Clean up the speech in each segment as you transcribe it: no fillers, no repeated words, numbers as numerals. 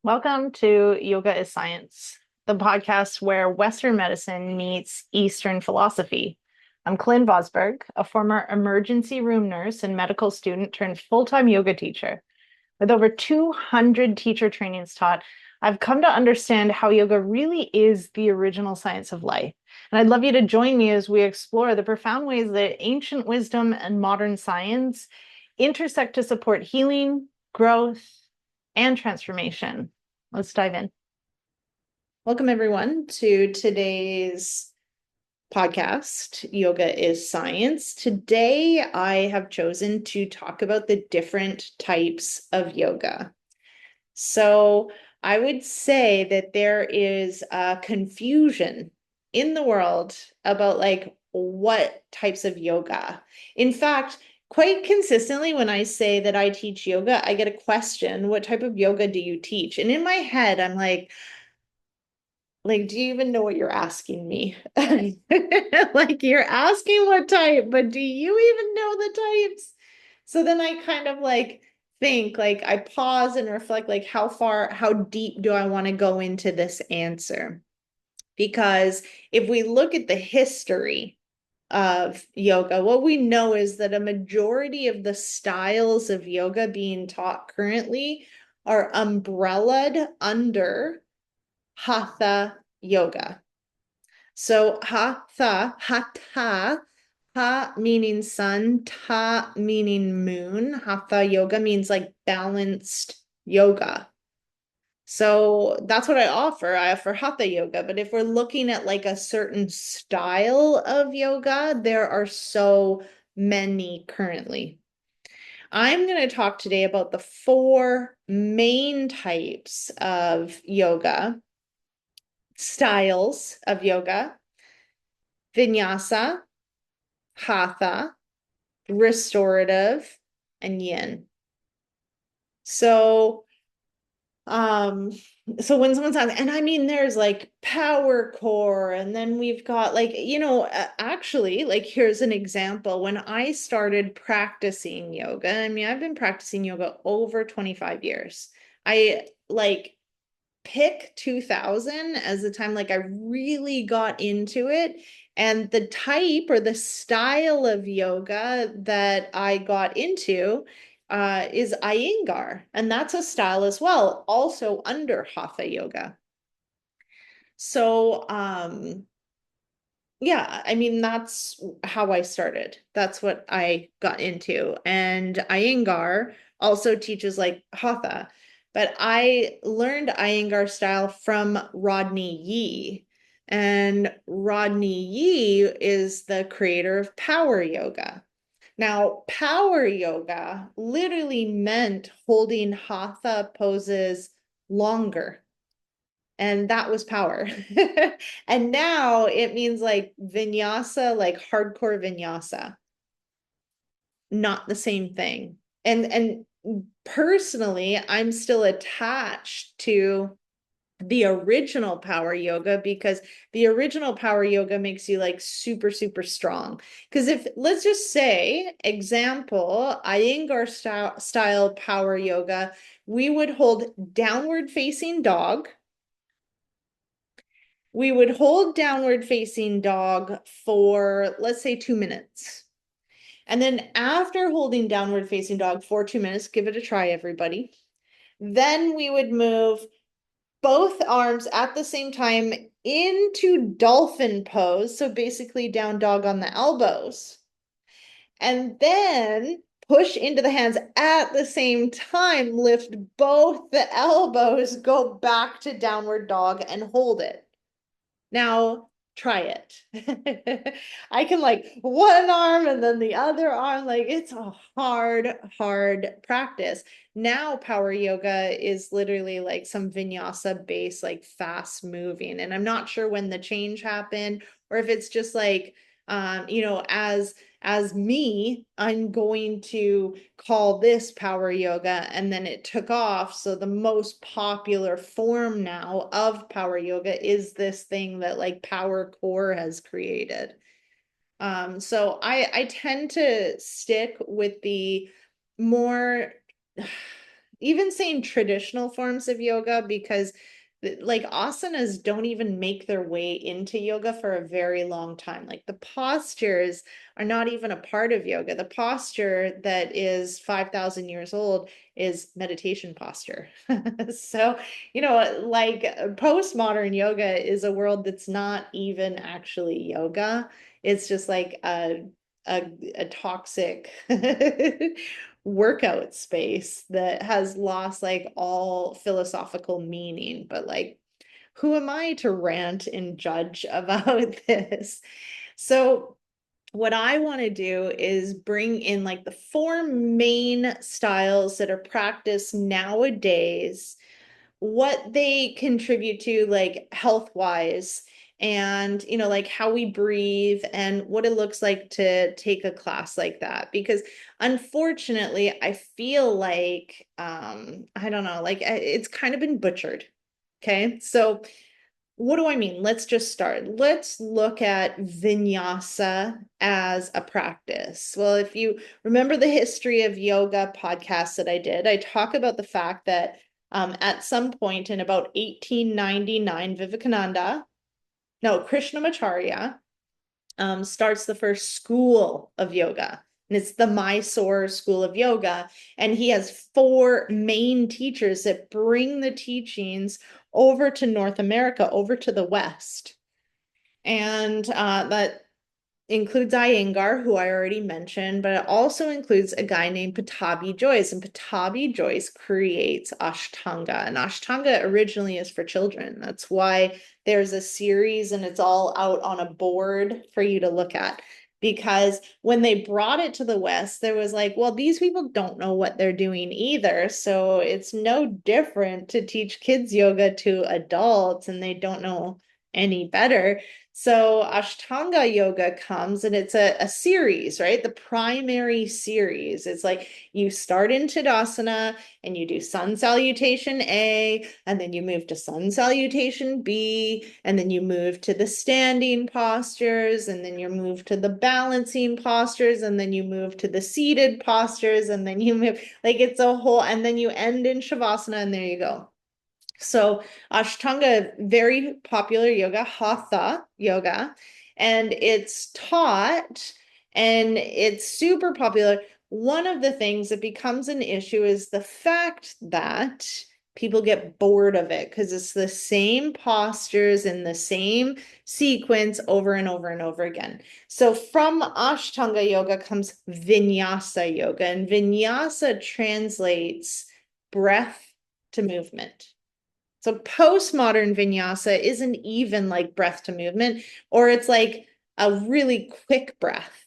Welcome to Yoga is Science, the podcast where Western medicine meets Eastern philosophy. I'm Colynn Vosburgh, a former emergency room nurse and medical student turned full-time yoga teacher. With over 200 teacher trainings taught, I've come to understand how yoga really is the original science of life. And I'd love you to join me as we explore the profound ways that ancient wisdom and modern science intersect to support healing, growth, and transformation. Let's dive in. Welcome, everyone, to today's podcast, Yoga is Science. Today, I have chosen to talk about the different types of yoga. So, I would say that there is a confusion in the world about what types of yoga. In fact, quite consistently, when I say that I teach yoga, I get a question, what type of yoga do you teach? And in my head, I'm like, do you even know what you're asking me? Like, you're asking what type, but do you even know the types? So then I kind of think, I pause and reflect, how deep do I want to go into this answer? Because if we look at the history of yoga, what we know is that a majority of the styles of yoga being taught currently are umbrellaed under Hatha yoga. So ha meaning sun, ta meaning moon. Hatha yoga means like balanced yoga. So that's what I offer. I offer Hatha yoga. But if we're looking at like a certain style of yoga, there are so many currently. I'm going to talk today about the four main types of yoga, styles of yoga: Vinyasa, Hatha, Restorative, and Yin. So, um, so when someone's on, and I mean, there's like power core, and then we've got actually, like, here's an example. When I started practicing yoga, I mean, I've been practicing yoga over 25 years. I pick 2000 as the time I really got into it. And the type or the style of yoga that I got into is Iyengar. And that's a style as well, also under Hatha yoga. So, yeah, I mean, that's how I started. That's what I got into. And Iyengar also teaches like Hatha. But I learned Iyengar style from Rodney Yee. And Rodney Yee is the creator of power yoga. Now, power yoga literally meant holding Hatha poses longer. And that was power. And now it means like vinyasa, like hardcore vinyasa. Not the same thing. And personally, I'm still attached to the original power yoga because the original power yoga makes you like super, super strong. Because if, let's just say, example, Iyengar style power yoga, we would hold downward facing dog. We would hold downward facing dog for, let's say, 2 minutes. And then after holding downward facing dog for 2 minutes, give it a try, everybody. Then we would move both arms at the same time into dolphin pose. So basically down dog on the elbows. And then push into the hands at the same time, lift both the elbows, go back to downward dog and hold it. Now try it. I can one arm and then the other arm, it's a hard practice. Now power yoga is literally like some vinyasa based, fast moving. And I'm not sure when the change happened or if it's just as me, I'm going to call this power yoga, and then it took off. So the most popular form now of power yoga is this thing that Power Core has created. So I tend to stick with the more even saying traditional forms of yoga, because like asanas don't even make their way into yoga for a very long time. Like the postures are not even a part of yoga. The posture that is 5,000 years old is meditation posture. So, like postmodern yoga is a world that's not even actually yoga. It's just like a toxic workout space that has lost like all philosophical meaning. But like, who am I to rant and judge about this? So what I want to do is bring in like the four main styles that are practiced nowadays, what they contribute to like health wise, and like how we breathe and what it looks like to take a class like that. Because unfortunately I feel like I don't know, like it's kind of been butchered. Okay, so what do I mean? Let's just start. Let's look at vinyasa as a practice. Well, if you remember the history of yoga podcast that I did, I talk about the fact that at some point in about 1899, Krishnamacharya starts the first school of yoga. And it's the Mysore School of Yoga. And he has four main teachers that bring the teachings over to North America, over to the West. And that includes Iyengar, who I already mentioned, but it also includes a guy named Pattabhi Jois. And Pattabhi Jois creates Ashtanga. And Ashtanga originally is for children. That's why there's a series and it's all out on a board for you to look at. Because when they brought it to the West, there was like, well, these people don't know what they're doing either. So it's no different to teach kids yoga to adults and they don't know any better. So Ashtanga yoga comes and it's a series, right? The primary series. It's like you start in Tadasana and you do sun salutation A, and then you move to sun salutation B, and then you move to the standing postures, and then you move to the balancing postures, and then you move to the seated postures, and then you move, like it's a whole, and then you end in Shavasana, and there you go. So Ashtanga, very popular yoga, Hatha yoga, and it's taught and it's super popular. One of the things that becomes an issue is the fact that people get bored of it because it's the same postures in the same sequence over and over and over again. So from Ashtanga yoga comes Vinyasa yoga, and Vinyasa translates breath to movement. So postmodern vinyasa isn't even like breath to movement, or it's like a really quick breath.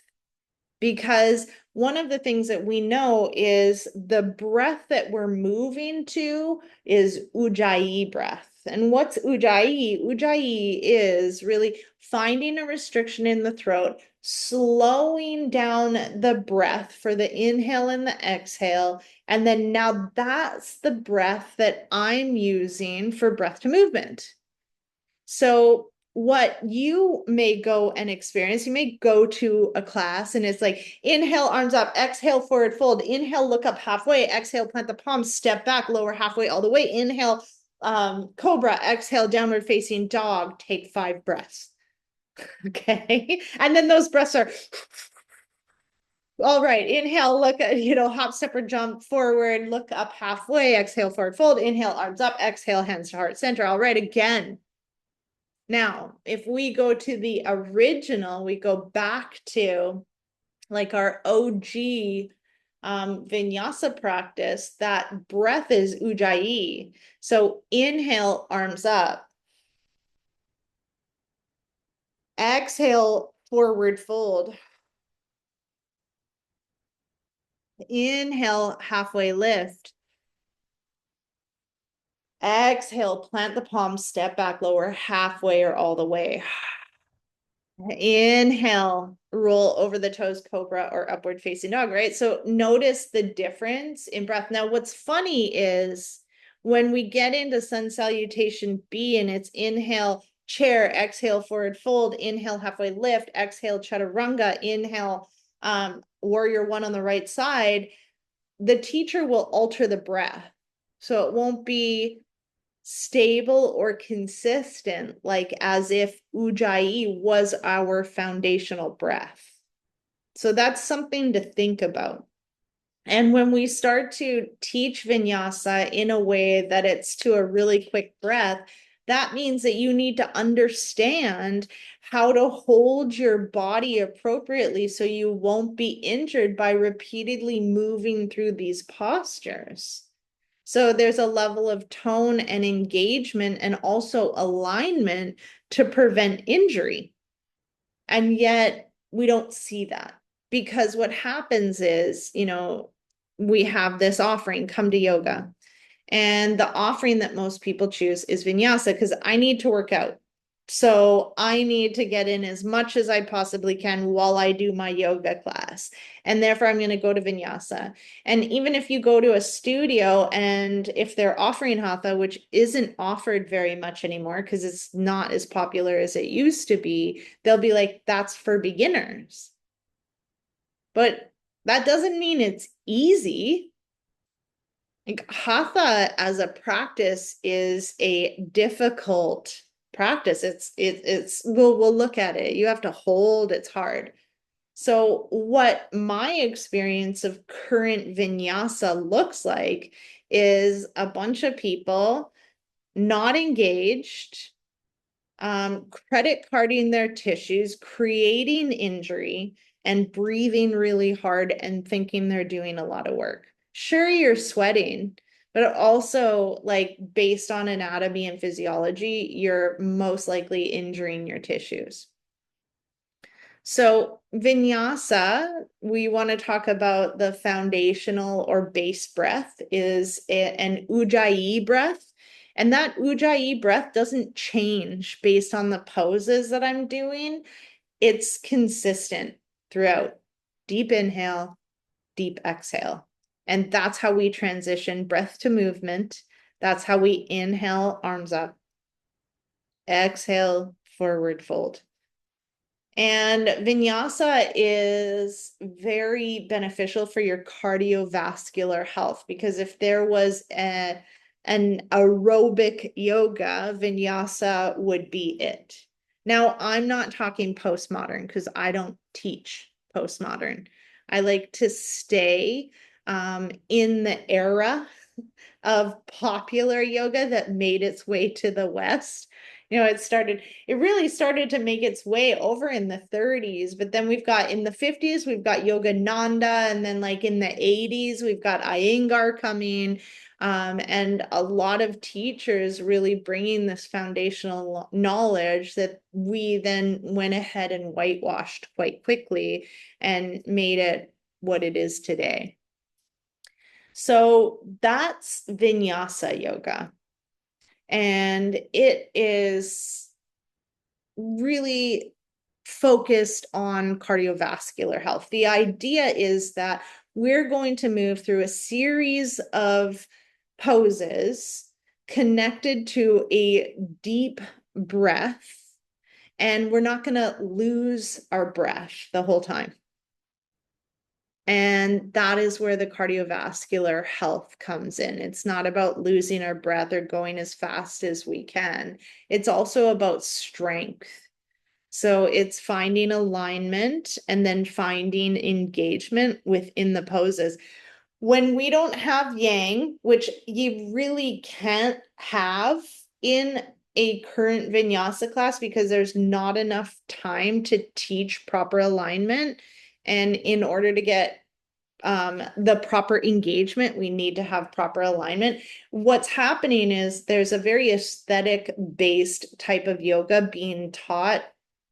Because one of the things that we know is the breath that we're moving to is Ujjayi breath. And what's Ujjayi? Ujjayi is really finding a restriction in the throat, slowing down the breath for the inhale and the exhale. And then now that's the breath that I'm using for breath to movement. So what you may go and experience, you may go to a class and it's like, inhale, arms up, exhale, forward fold, inhale, look up halfway, exhale, plant the palms, step back, lower halfway all the way, inhale, cobra, exhale, downward facing dog, take 5 breaths. Okay. And then those breaths are, all right, inhale, look at, hop, step, or jump forward, look up halfway, exhale, forward fold, inhale, arms up, exhale, hands to heart center. All right, again. Now, if we go to the original, we go back to like our OG vinyasa practice, that breath is Ujjayi. So inhale, arms up. Exhale, forward fold. Inhale, halfway lift. Exhale, plant the palms, step back, lower halfway or all the way. Inhale, roll over the toes, cobra or upward facing dog, right? So notice the difference in breath. Now, what's funny is when we get into sun salutation B and it's inhale, chair, exhale, forward fold, inhale, halfway lift, exhale, chaturanga, inhale, warrior one on the right side, the teacher will alter the breath. So it won't be stable or consistent, like as if Ujjayi was our foundational breath. So that's something to think about. And when we start to teach vinyasa in a way that it's to a really quick breath, that means that you need to understand how to hold your body appropriately so you won't be injured by repeatedly moving through these postures. So there's a level of tone and engagement and also alignment to prevent injury. And yet we don't see that, because what happens is, we have this offering, come to yoga. And the offering that most people choose is vinyasa, because I need to work out. So I need to get in as much as I possibly can while I do my yoga class. And therefore, I'm going to go to vinyasa. And even if you go to a studio and if they're offering hatha, which isn't offered very much anymore because it's not as popular as it used to be, they'll be like, that's for beginners. But that doesn't mean it's easy. Like hatha as a practice is a difficult practice. We'll look at it. You have to hold, it's hard. So what my experience of current vinyasa looks like is a bunch of people not engaged, credit carding their tissues, creating injury, and breathing really hard and thinking they're doing a lot of work. Sure, you're sweating, but also, like, based on anatomy and physiology, you're most likely injuring your tissues. So vinyasa, we want to talk about the foundational or base breath is an ujjayi breath. And that ujjayi breath doesn't change based on the poses that I'm doing. It's consistent throughout. Deep inhale, deep exhale. And that's how we transition breath to movement. That's how we inhale, arms up. Exhale, forward fold. And vinyasa is very beneficial for your cardiovascular health, because if there was an aerobic yoga, vinyasa would be it. Now, I'm not talking postmodern because I don't teach postmodern. I like to stay in the era of popular yoga that made its way to the West. It really started to make its way over in the 30s, but then we've got in the 50s, we've got Yoga Nanda, and then like in the 80s, we've got Iyengar coming, and a lot of teachers really bringing this foundational knowledge that we then went ahead and whitewashed quite quickly and made it what it is today. So that's Vinyasa yoga. And it is really focused on cardiovascular health. The idea is that we're going to move through a series of poses connected to a deep breath, and we're not going to lose our breath the whole time. And that is where the cardiovascular health comes in. It's not about losing our breath or going as fast as we can. It's also about strength. So it's finding alignment and then finding engagement within the poses. When we don't have yang, which you really can't have in a current vinyasa class because there's not enough time to teach proper alignment. And in order to get the proper engagement, we need to have proper alignment. What's happening is there's a very aesthetic based type of yoga being taught.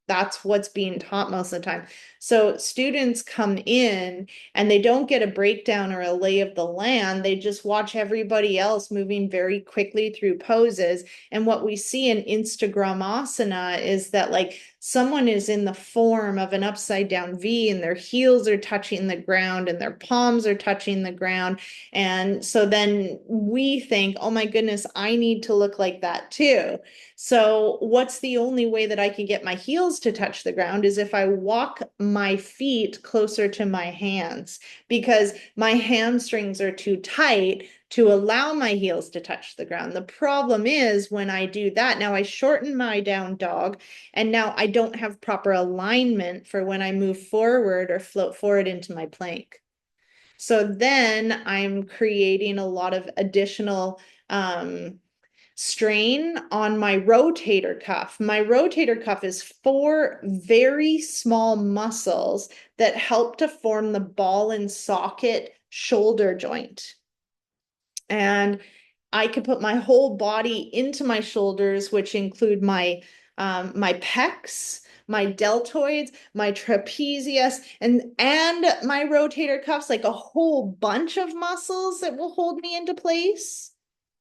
That's what's being taught most of the time. So students come in and they don't get a breakdown or a lay of the land. They just watch everybody else moving very quickly through poses. And what we see in Instagrammasana is that, like, someone is in the form of an upside down V and their heels are touching the ground and their palms are touching the ground. And so then we think, oh my goodness, I need to look like that too. So what's the only way that I can get my heels to touch the ground is if I walk my feet closer to my hands because my hamstrings are too tight to allow my heels to touch the ground. The problem is when I do that, now I shorten my down dog, and now I don't have proper alignment for when I move forward or float forward into my plank. So then I'm creating a lot of additional strain on my rotator cuff. My rotator cuff is 4 very small muscles that help to form the ball and socket shoulder joint. And I could put my whole body into my shoulders, which include my pecs, my deltoids, my trapezius, and my rotator cuffs, like a whole bunch of muscles that will hold me into place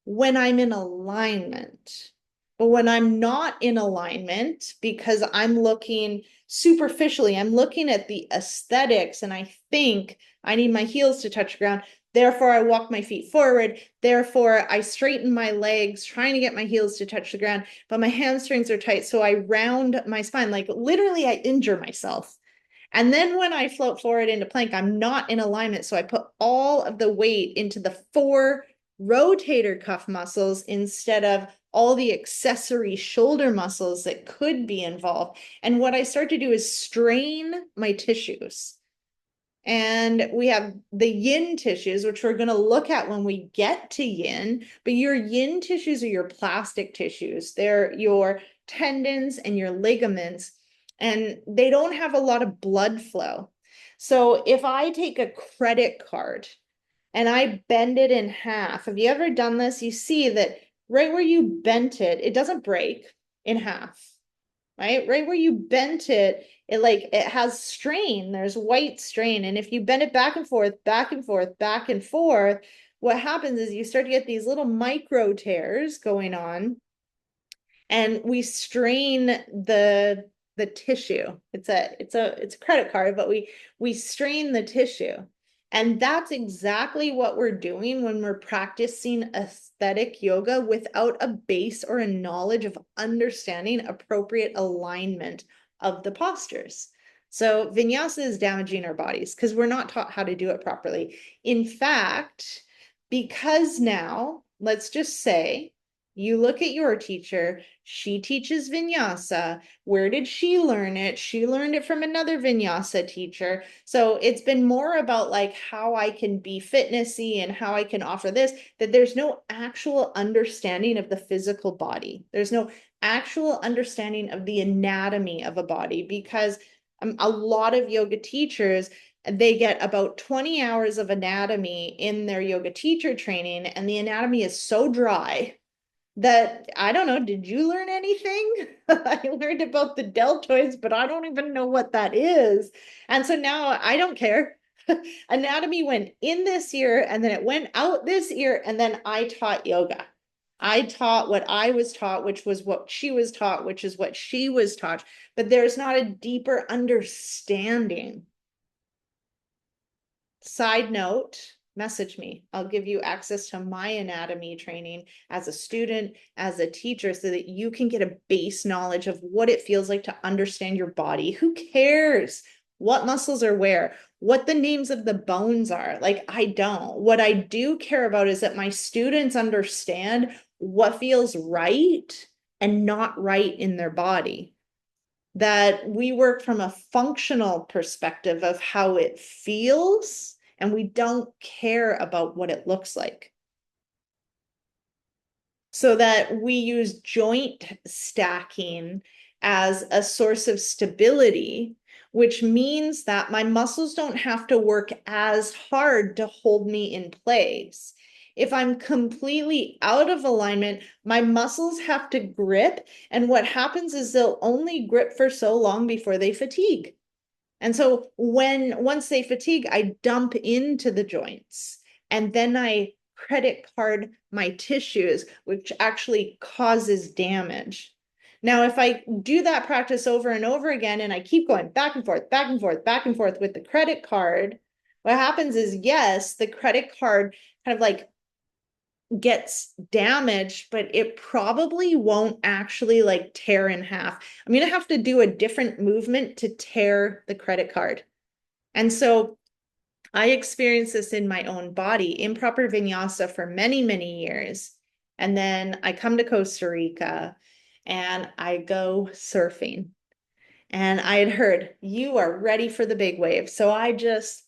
when I'm in alignment. But when I'm not in alignment, because I'm looking superficially, I'm looking at the aesthetics, and I think I need my heels to touch the ground. Therefore, I walk my feet forward. Therefore, I straighten my legs, trying to get my heels to touch the ground, but my hamstrings are tight. So I round my spine, like literally I injure myself. And then when I float forward into plank, I'm not in alignment. So I put all of the weight into the 4 rotator cuff muscles instead of all the accessory shoulder muscles that could be involved. And what I start to do is strain my tissues. And we have the yin tissues, which we're going to look at when we get to yin. But your yin tissues are your plastic tissues. They're your tendons and your ligaments, and they don't have a lot of blood flow. So if I take a credit card and I bend it in half, have you ever done this? You see that right where you bent it, it doesn't break in half. Right where you bent it, it has strain. There's white strain, and if you bend it back and forth, back and forth, back and forth, what happens is you start to get these little micro tears going on, and we strain the tissue. It's a credit card, but we strain the tissue. And that's exactly what we're doing when we're practicing aesthetic yoga without a base or a knowledge of understanding appropriate alignment of the postures. So Vinyasa is damaging our bodies because we're not taught how to do it properly. In fact, because now, let's just say, you look at your teacher, she teaches Vinyasa. Where did she learn it? She learned it from another Vinyasa teacher. So it's been more about like how I can be fitnessy and how I can offer this, that there's no actual understanding of the physical body. There's no actual understanding of the anatomy of a body, because a lot of yoga teachers, they get about 20 hours of anatomy in their yoga teacher training, and the anatomy is so dry that I don't know, did you learn anything? I learned about the deltoids, but I don't even know what that is. And so now I don't care. Anatomy went in this year, and then it went out this year, and then I taught yoga. I taught what I was taught, which was what she was taught, which is what she was taught, but there's not a deeper understanding. Side note, message me. I'll give you access to my anatomy training as a student, as a teacher, so that you can get a base knowledge of what it feels like to understand your body. Who cares what muscles are where, what the names of the bones are? Like, I don't. What I do care about is that my students understand what feels right and not right in their body. That we work from a functional perspective of how it feels, and we don't care about what it looks like. So that we use joint stacking as a source of stability, which means that my muscles don't have to work as hard to hold me in place. If I'm completely out of alignment, my muscles have to grip, and what happens is they'll only grip for so long before they fatigue. And so once they fatigue, I dump into the joints, and then I credit card my tissues, which actually causes damage. Now, if I do that practice over and over again, and I keep going back and forth, back and forth, back and forth with the credit card, what happens is, yes, the credit card kind of like gets damaged, but it probably won't actually like tear in half. I'm going to have to do a different movement to tear the credit card. And so I experienced this in my own body, improper vinyasa for many, many years. And then I come to Costa Rica and I go surfing. And I had heard, you are ready for the big wave. So I just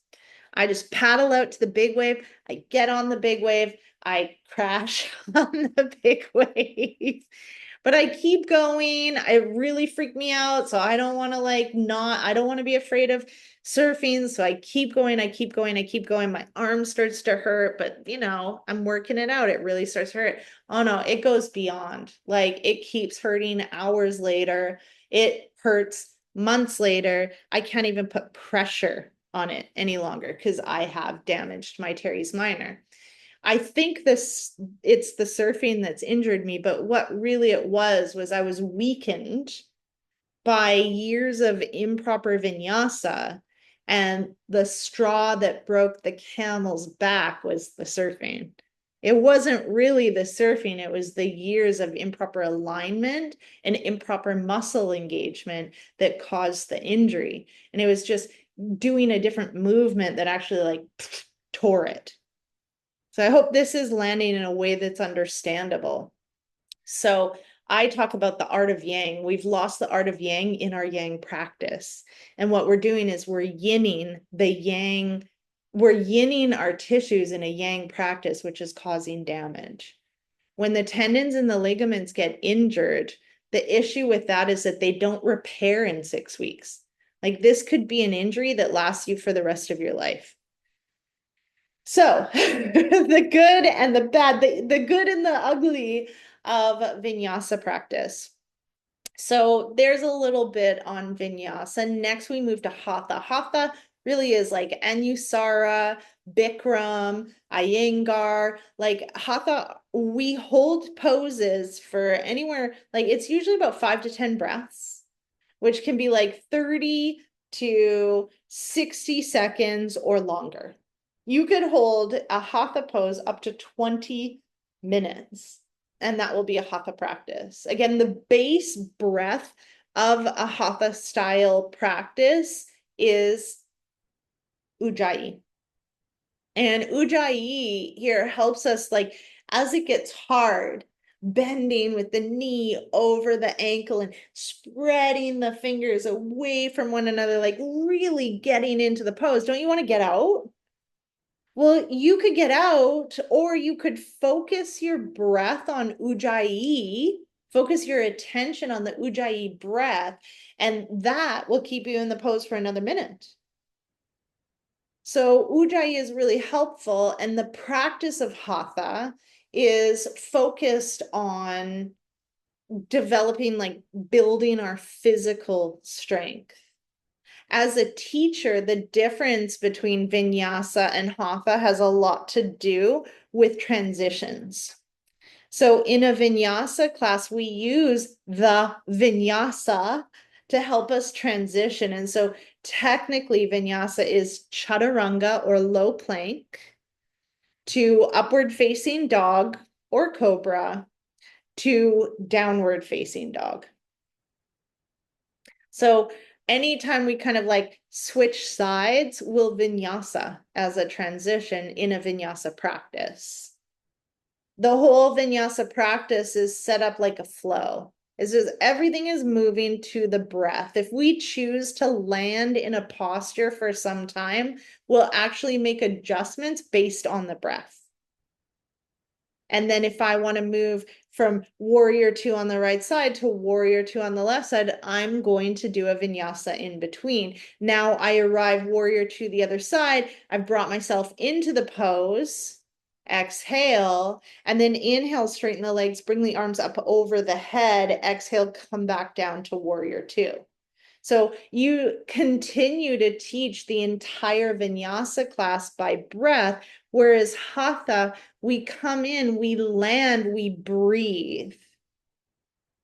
paddle out to the big wave. I get on the big wave. I crash on the big wave. But I keep going. It really freaked me out. So I don't want to I don't want to be afraid of surfing. So I keep going. I keep going. I keep going. My arm starts to hurt, but I'm working it out. It really starts to hurt. Oh no, it goes beyond. Like it keeps hurting hours later. It hurts months later. I can't even put pressure on it any longer because I have damaged my teres minor. I think it's the surfing that's injured me, but what really it was I was weakened by years of improper vinyasa, and the straw that broke the camel's back was the surfing. It wasn't really the surfing, it was the years of improper alignment and improper muscle engagement that caused the injury. And it was just doing a different movement that actually tore it. So I hope this is landing in a way that's understandable. So I talk about the art of yang. We've lost the art of yang in our yang practice. And what we're doing is we're yinning the yang, we're yinning our tissues in a yang practice, which is causing damage. When the tendons and the ligaments get injured, the issue with that is that they don't repair in 6 weeks. Like this could be an injury that lasts you for the rest of your life. So the good and the bad, the good and the ugly of vinyasa practice. So there's a little bit on vinyasa. Next, we move to hatha. Hatha really is like Anusara, Bikram, Iyengar. Like hatha, we hold poses for anywhere, like it's usually about 5 to 10 breaths, which can be like 30 to 60 seconds or longer. You could hold a hatha pose up to 20 minutes, and that will be a hatha practice. Again, the base breath of a hatha style practice is ujjayi. And ujjayi here helps us, like, as it gets hard, bending with the knee over the ankle and spreading the fingers away from one another, like really getting into the pose. Don't you want to get out? Well, you could get out, or you could focus your breath on ujjayi, focus your attention on the ujjayi breath, and that will keep you in the pose for another minute. So ujjayi is really helpful, and the practice of hatha is focused on developing, like building our physical strength. As a teacher, the difference between vinyasa and hatha has a lot to do with transitions. So in a vinyasa class, we use the vinyasa to help us transition. And so technically vinyasa is chaturanga or low plank to upward facing dog or cobra to downward facing dog. So anytime we kind of like switch sides, we'll vinyasa as a transition in a vinyasa practice. The whole vinyasa practice is set up like a flow. It's just everything is moving to the breath. If we choose to land in a posture for some time, we'll actually make adjustments based on the breath. And then if I want to move from warrior two on the right side to warrior two on the left side, I'm going to do a vinyasa in between. Now I arrive warrior two the other side. I've brought myself into the pose. Exhale, and then inhale, straighten the legs, bring the arms up over the head. Exhale, come back down to warrior two. So you continue to teach the entire vinyasa class by breath, whereas hatha, we come in, we land, we breathe.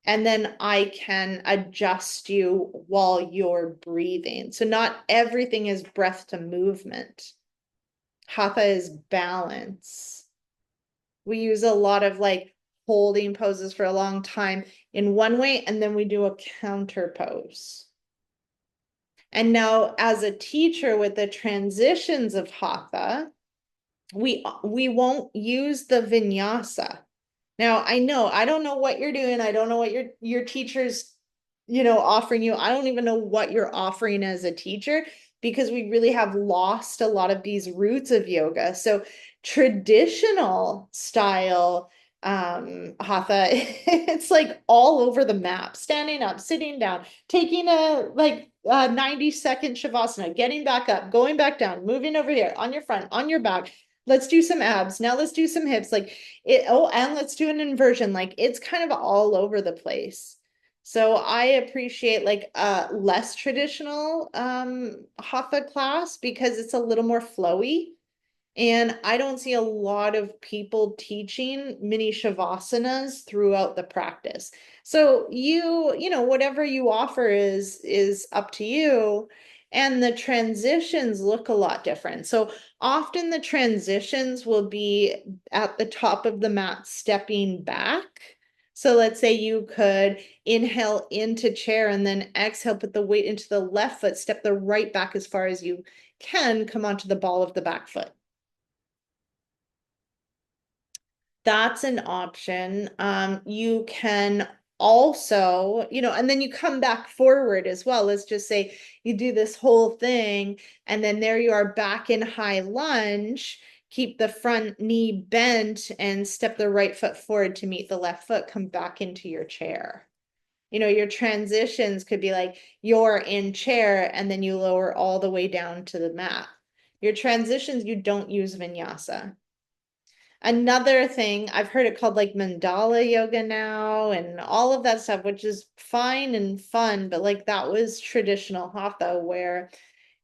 And then I can adjust you while you're breathing. So not everything is breath to movement. Hatha is balance. We use a lot of like holding poses for a long time in one way, and then we do a counter pose. And now as a teacher with the transitions of Hatha, we won't use the vinyasa. Now I don't know what you're doing. I don't know what your teacher's, offering you. I don't even know what you're offering as a teacher because we really have lost a lot of these roots of yoga. So traditional style hatha, it's like all over the map, standing up, sitting down, taking a like 90-second shavasana, getting back up, going back down, moving over here on your front, on your back. Let's do some abs. Now let's do some hips. Like and let's do an inversion. Like it's kind of all over the place. So I appreciate like a less traditional hatha class because it's a little more flowy. And I don't see a lot of people teaching mini shavasanas throughout the practice. So whatever you offer is up to you. And the transitions look a lot different. So often the transitions will be at the top of the mat, stepping back. So let's say you could inhale into chair and then exhale, put the weight into the left foot, step the right back as far as you can, come onto the ball of the back foot. That's an option. You can also, and then you come back forward as well. Let's just say you do this whole thing, and then there you are back in high lunge. Keep the front knee bent and step the right foot forward to meet the left foot. Come back into your chair. Your transitions could be like you're in chair and then you lower all the way down to the mat. Your transitions, you don't use vinyasa. Another thing, I've heard it called like mandala yoga now and all of that stuff, which is fine and fun, but like that was traditional hatha where,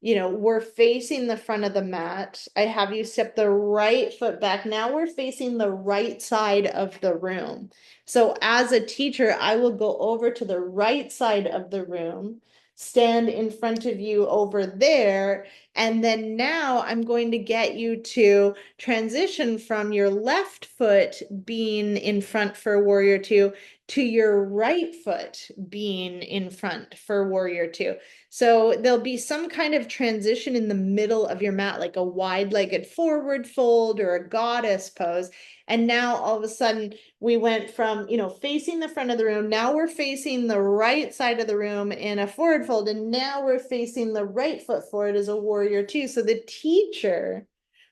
we're facing the front of the mat. I have you step the right foot back. Now we're facing the right side of the room. So as a teacher, I will go over to the right side of the room, stand in front of you over there, and then now I'm going to get you to transition from your left foot being in front for warrior two to your right foot being in front for warrior two. So there'll be some kind of transition in the middle of your mat, like a wide-legged forward fold or a goddess pose. And now all of a sudden we went from, facing the front of the room. Now we're facing the right side of the room in a forward fold. And now we're facing the right foot forward as a warrior two. So the teacher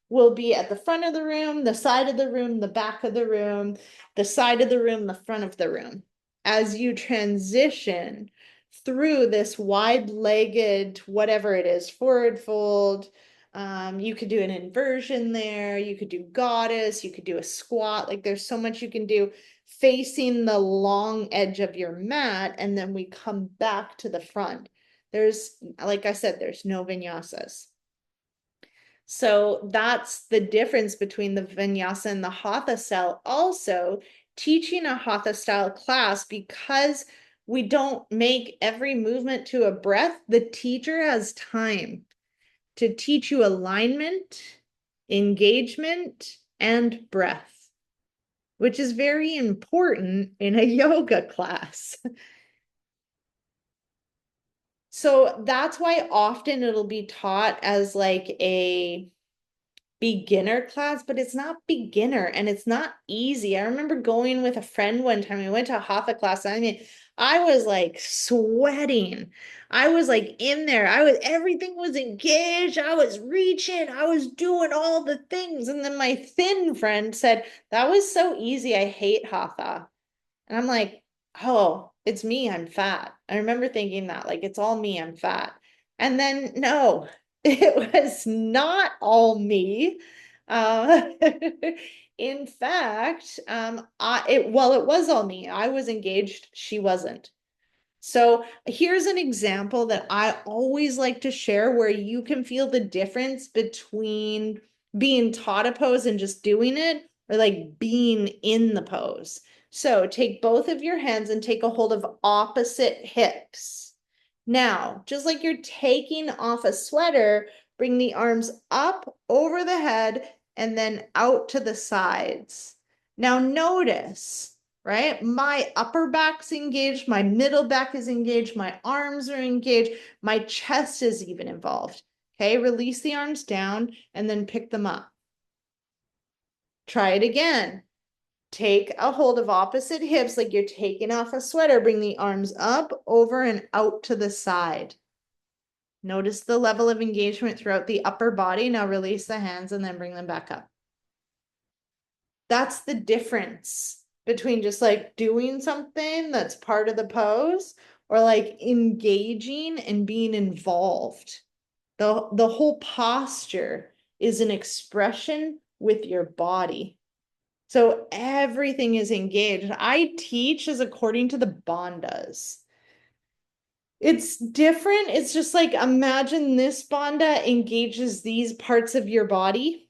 will be at the front of the room, the side of the room, the back of the room, the side of the room, the front of the room. As you transition through this wide-legged, whatever it is, forward fold, you could do an inversion there, you could do goddess, you could do a squat, like there's so much you can do facing the long edge of your mat, and then we come back to the front. There's, like I said, there's no vinyasas. So that's the difference between the vinyasa and the hatha style. Also, teaching a hatha style class, because we don't make every movement to a breath, the teacher has time to teach you alignment, engagement, and breath, which is very important in a yoga class. So that's why often it'll be taught as like a beginner class, but it's not beginner and it's not easy. I remember going with a friend one time. We went to a hatha class. I mean, I was like sweating. I was like in there. Everything was engaged. I was reaching. I was doing all the things. And then my thin friend said, "That was so easy. I hate hatha." And I'm like, "Oh, it's me. I'm fat." I remember thinking that, like, it's all me. I'm fat. And then, no, it was not all me. Uh, in fact, it was all me. I was engaged. She wasn't. So here's an example that I always like to share where you can feel the difference between being taught a pose and just doing it, or like being in the pose. So take both of your hands and take a hold of opposite hips. Now, just like you're taking off a sweater, bring the arms up over the head and then out to the sides. Now notice, right? My upper back's engaged, my middle back is engaged, my arms are engaged, my chest is even involved. Okay, release the arms down and then pick them up. Try it again. Take a hold of opposite hips like you're taking off a sweater. Bring the arms up, over, and out to the side. Notice the level of engagement throughout the upper body. Now release the hands and then bring them back up. That's the difference between just like doing something that's part of the pose or like engaging and being involved. The whole posture is an expression with your body. So everything is engaged. I teach as according to the bandhas. It's different. It's just like imagine this bandha engages these parts of your body.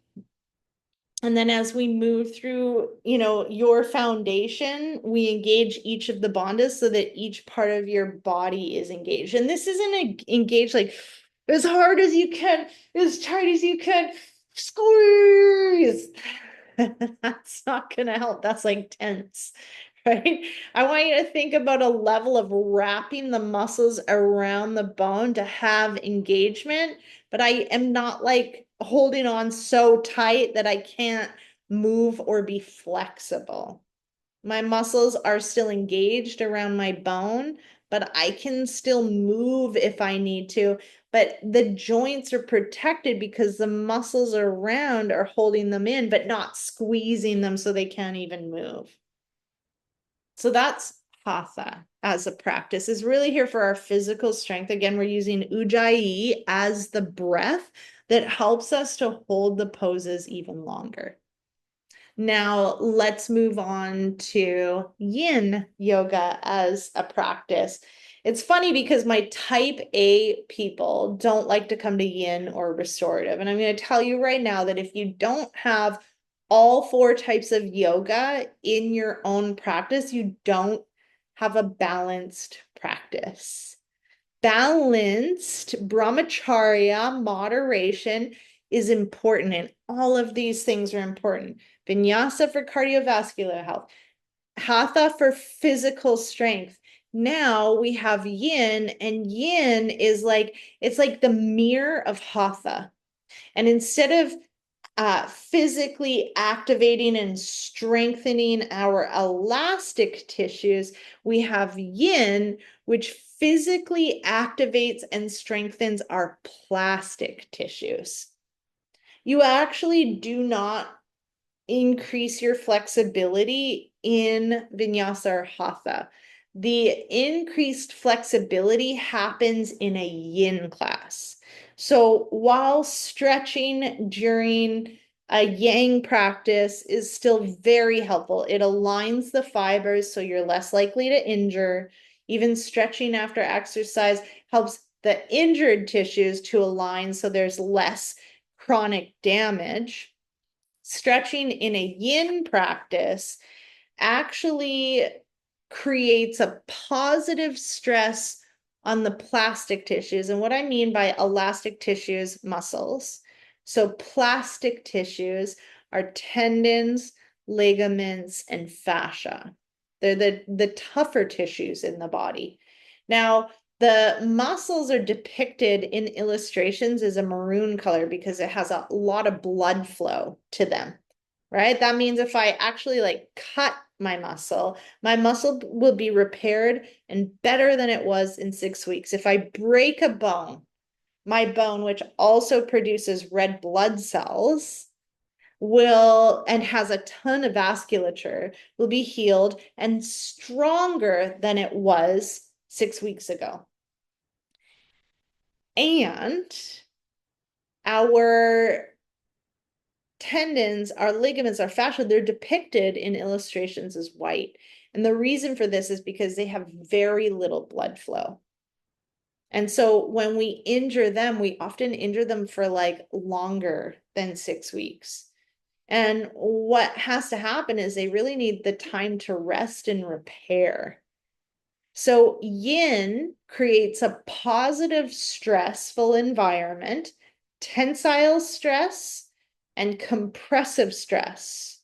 And then as we move through, your foundation, we engage each of the bandhas so that each part of your body is engaged. And this isn't engaged like as hard as you can, as tight as you can, squeeze. That's not going to help. That's like tense, right? I want you to think about a level of wrapping the muscles around the bone to have engagement, but I am not like holding on so tight that I can't move or be flexible. My muscles are still engaged around my bone, but I can still move if I need to. But the joints are protected because the muscles around are holding them in, but not squeezing them so they can't even move. So that's Hatha as a practice, is really here for our physical strength. Again, we're using Ujjayi as the breath that helps us to hold the poses even longer. Now let's move on to yin yoga as a practice. It's funny because my type A people don't like to come to yin or restorative. And I'm going to tell you right now that if you don't have all 4 types of yoga in your own practice, you don't have a balanced practice. Balanced brahmacharya, moderation is important, and all of these things are important. Vinyasa for cardiovascular health, Hatha for physical strength. Now we have yin, and yin is like, it's like the mirror of Hatha. And instead of physically activating and strengthening our elastic tissues, we have yin, which physically activates and strengthens our plastic tissues. You actually do not increase your flexibility in Vinyasa or Hatha. The increased flexibility happens in a yin class. So while stretching during a yang practice is still very helpful, it aligns the fibers so you're less likely to injure. Even stretching after exercise helps the injured tissues to align so there's less chronic damage. Stretching in a yin practice actually creates a positive stress on the plastic tissues. And what I mean by elastic tissues, muscles. So plastic tissues are tendons, ligaments, and fascia. They're the tougher tissues in the body. Now, the muscles are depicted in illustrations as a maroon color because it has a lot of blood flow to them, right? That means if I actually like cut my muscle will be repaired and better than it was in 6 weeks. If I break a bone, my bone, which also produces red blood cells, will and has a ton of vasculature, will be healed and stronger than it was 6 weeks ago. And our tendons, our ligaments, our fascia, they're depicted in illustrations as white. And the reason for this is because they have very little blood flow. And so when we injure them, we often injure them for like longer than 6 weeks. And what has to happen is they really need the time to rest and repair. So yin creates a positive, stressful environment, tensile stress, and compressive stress.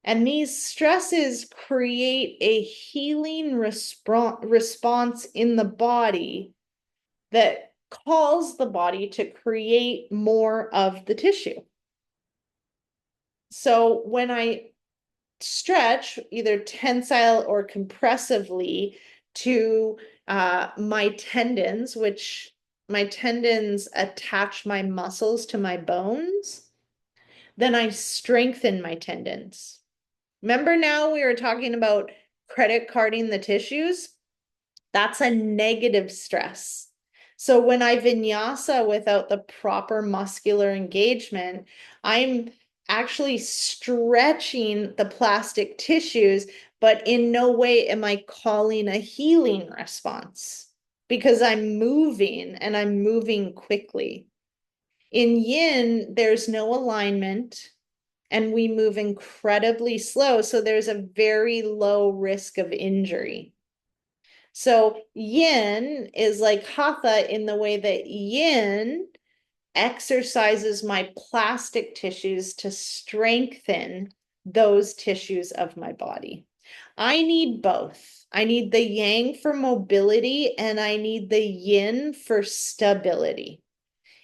And these stresses create a healing response in the body that calls the body to create more of the tissue. So when I stretch, either tensile or compressively, to my tendons, which my tendons attach my muscles to my bones, then I strengthen my tendons. Remember, now we were talking about credit carding the tissues? That's a negative stress. So when I vinyasa without the proper muscular engagement, I'm actually stretching the plastic tissues, but in no way am I calling a healing response because I'm moving and I'm moving quickly. In yin, there's no alignment and we move incredibly slow. So there's a very low risk of injury. So yin is like hatha in the way that yin exercises my plastic tissues to strengthen those tissues of my body. I need both. I need the yang for mobility and I need the yin for stability.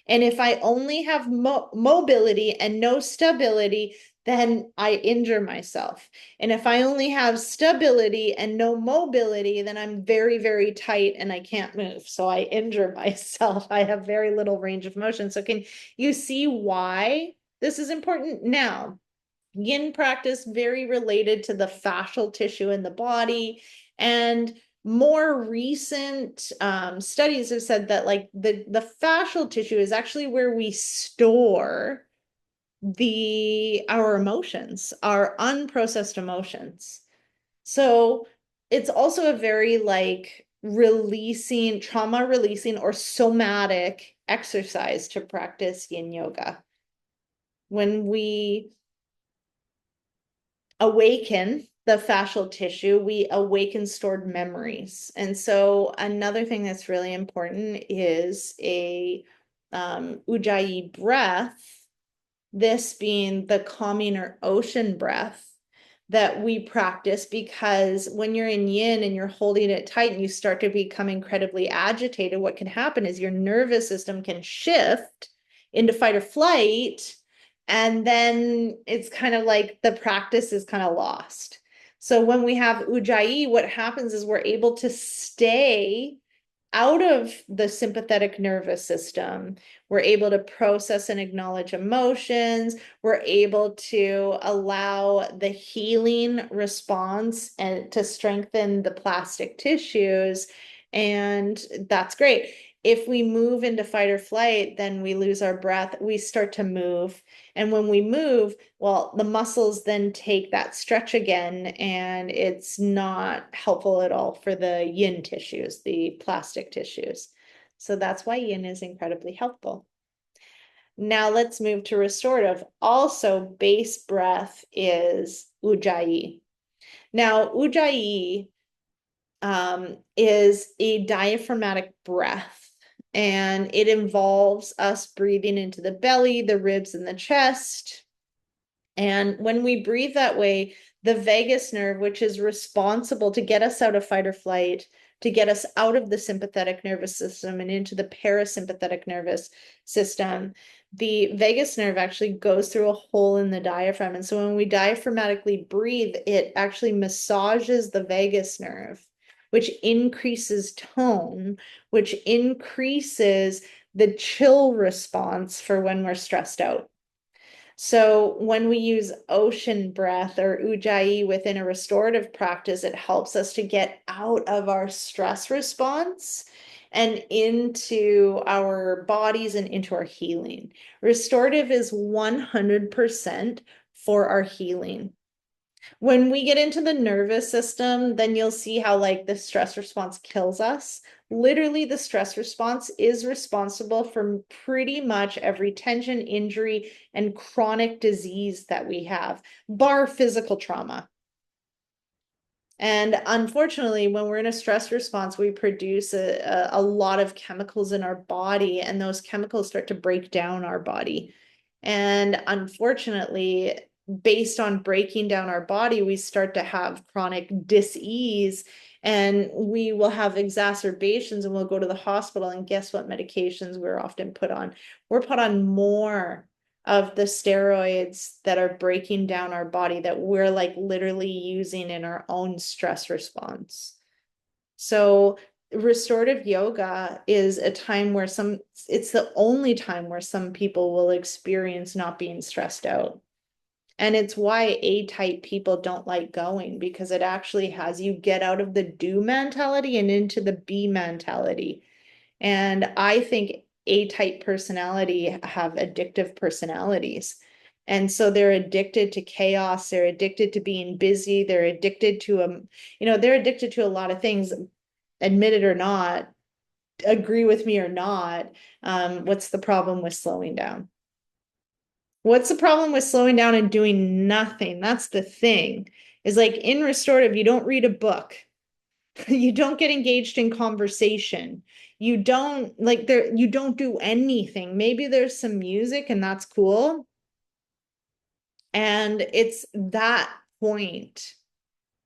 And if I only have mobility and no stability, then I injure myself. And if I only have stability and no mobility, then I'm very, very tight and I can't move. So I injure myself. I have very little range of motion. So can you see why this is important? Now, yin practice very related to the fascial tissue in the body, and more recent studies have said that like the fascial tissue is actually where we store our emotions, our unprocessed emotions. So it's also a very like releasing, trauma releasing or somatic exercise to practice yin yoga. When we awaken the fascial tissue, we awaken stored memories. And so another thing that's really important is a ujjayi breath, this being the calming or ocean breath that we practice, because when you're in yin and you're holding it tight and you start to become incredibly agitated, what can happen is your nervous system can shift into fight or flight, and then it's kind of like the practice is kind of lost. So when we have ujjayi, what happens is we're able to stay out of the sympathetic nervous system. We're able to process and acknowledge emotions. We're able to allow the healing response and to strengthen the plastic tissues. And that's great. If we move into fight or flight, then we lose our breath. We start to move. And when we move, well, the muscles then take that stretch again, and it's not helpful at all for the yin tissues, the plastic tissues. So that's why yin is incredibly helpful. Now let's move to restorative. Also, base breath is ujjayi. Now, ujjayi is a diaphragmatic breath, and it involves us breathing into the belly, the ribs, and the chest. And when we breathe that way, the vagus nerve, which is responsible to get us out of fight or flight, to get us out of the sympathetic nervous system and into the parasympathetic nervous system, the vagus nerve actually goes through a hole in the diaphragm. And so when we diaphragmatically breathe, it actually massages the vagus nerve, which increases tone, which increases the chill response for when we're stressed out. So when we use ocean breath or ujjayi within a restorative practice, it helps us to get out of our stress response and into our bodies and into our healing. Restorative is 100% for our healing. When we get into the nervous system, then you'll see how like the stress response kills us. Literally, the stress response is responsible for pretty much every tension, injury, and chronic disease that we have, bar physical trauma. And unfortunately, when we're in a stress response, we produce a lot of chemicals in our body, and those chemicals start to break down our body. And unfortunately, based on breaking down our body, we start to have chronic dis-ease, and we will have exacerbations, and we'll go to the hospital, and guess what medications we're often put on? We're put on more of the steroids that are breaking down our body that we're like literally using in our own stress response. So restorative yoga is a time where it's the only time where some people will experience not being stressed out. And it's why A-type people don't like going, because it actually has you get out of the do mentality and into the be mentality. And I think A-type personality have addictive personalities. And so they're addicted to chaos, they're addicted to being busy, they're addicted to they're addicted to a lot of things, admit it or not, agree with me or not. What's the problem with slowing down? What's the problem with slowing down and doing nothing? That's the thing. Is like in restorative, you don't read a book. You don't get engaged in conversation. You don't you don't do anything. Maybe there's some music and that's cool. And it's that point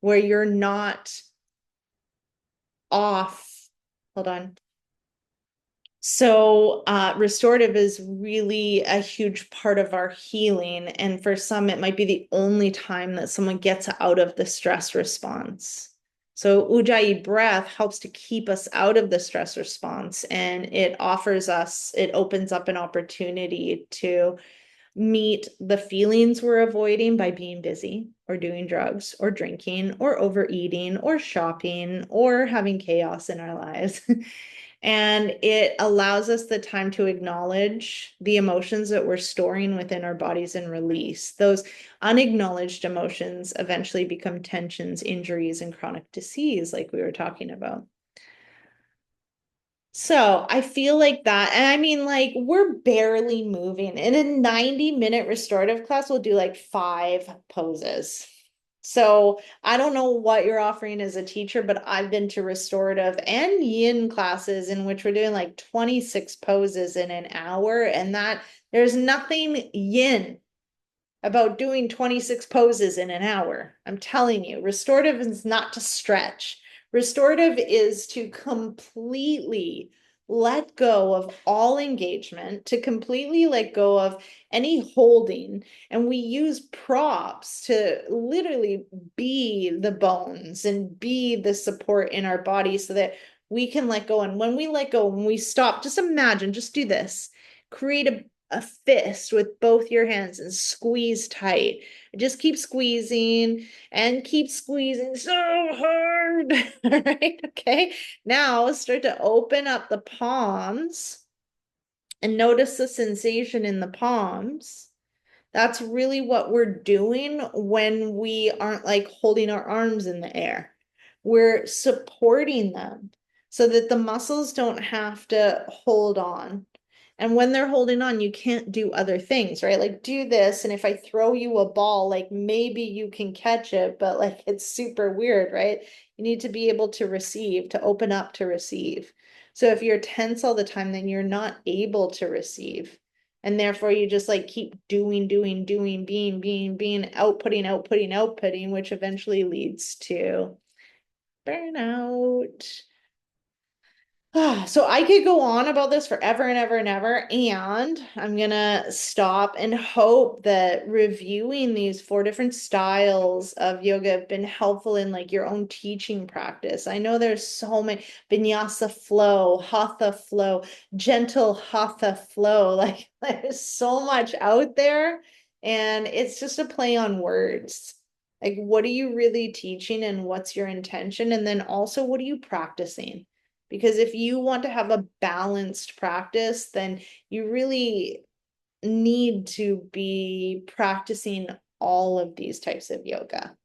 where you're not off. Hold on. So restorative is really a huge part of our healing. And for some, it might be the only time that someone gets out of the stress response. So Ujjayi breath helps to keep us out of the stress response, and it opens up an opportunity to meet the feelings we're avoiding by being busy or doing drugs or drinking or overeating or shopping or having chaos in our lives. And it allows us the time to acknowledge the emotions that we're storing within our bodies and release. Those unacknowledged emotions eventually become tensions, injuries, and chronic disease, like we were talking about. So I feel like that. And I mean, like, we're barely moving. In a 90-minute restorative class, we'll do like 5 poses. So I don't know what you're offering as a teacher, but I've been to restorative and yin classes in which we're doing like 26 poses in an hour. And that there's nothing yin about doing 26 poses in an hour. I'm telling you, restorative is not to stretch. Restorative is to completely let go of all engagement, to completely let go of any holding. And we use props to literally be the bones and be the support in our body so that we can let go. And when we let go, when we stop, just imagine, just do this. Create a fist with both your hands and squeeze tight. Just keep squeezing and keep squeezing so hard. All right. Okay. Now start to open up the palms and notice the sensation in the palms. That's really what we're doing when we aren't like holding our arms in the air. We're supporting them so that the muscles don't have to hold on. And when they're holding on, you can't do other things, right? Like do this, and if I throw you a ball, like maybe you can catch it, but like it's super weird, right? You need to be able to receive, to open up to receive. So if you're tense all the time, then you're not able to receive. And therefore you just like keep doing, being, outputting, which eventually leads to burnout. So I could go on about this forever and ever and ever, and I'm gonna stop and hope that reviewing these 4 different styles of yoga have been helpful in like your own teaching practice. I know there's so many Vinyasa flow, Hatha flow, gentle Hatha flow. Like there's so much out there, and it's just a play on words. Like, what are you really teaching, and what's your intention? And then also, what are you practicing? Because if you want to have a balanced practice, then you really need to be practicing all of these types of yoga.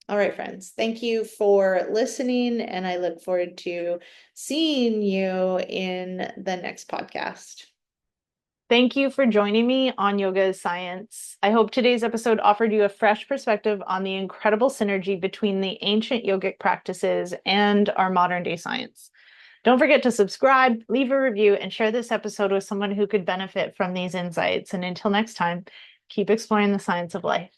All right, friends, thank you for listening, and I look forward to seeing you in the next podcast. Thank you for joining me on Yoga is Science. I hope today's episode offered you a fresh perspective on the incredible synergy between the ancient yogic practices and our modern day science. Don't forget to subscribe, leave a review, and share this episode with someone who could benefit from these insights. And until next time, Keep exploring the science of life.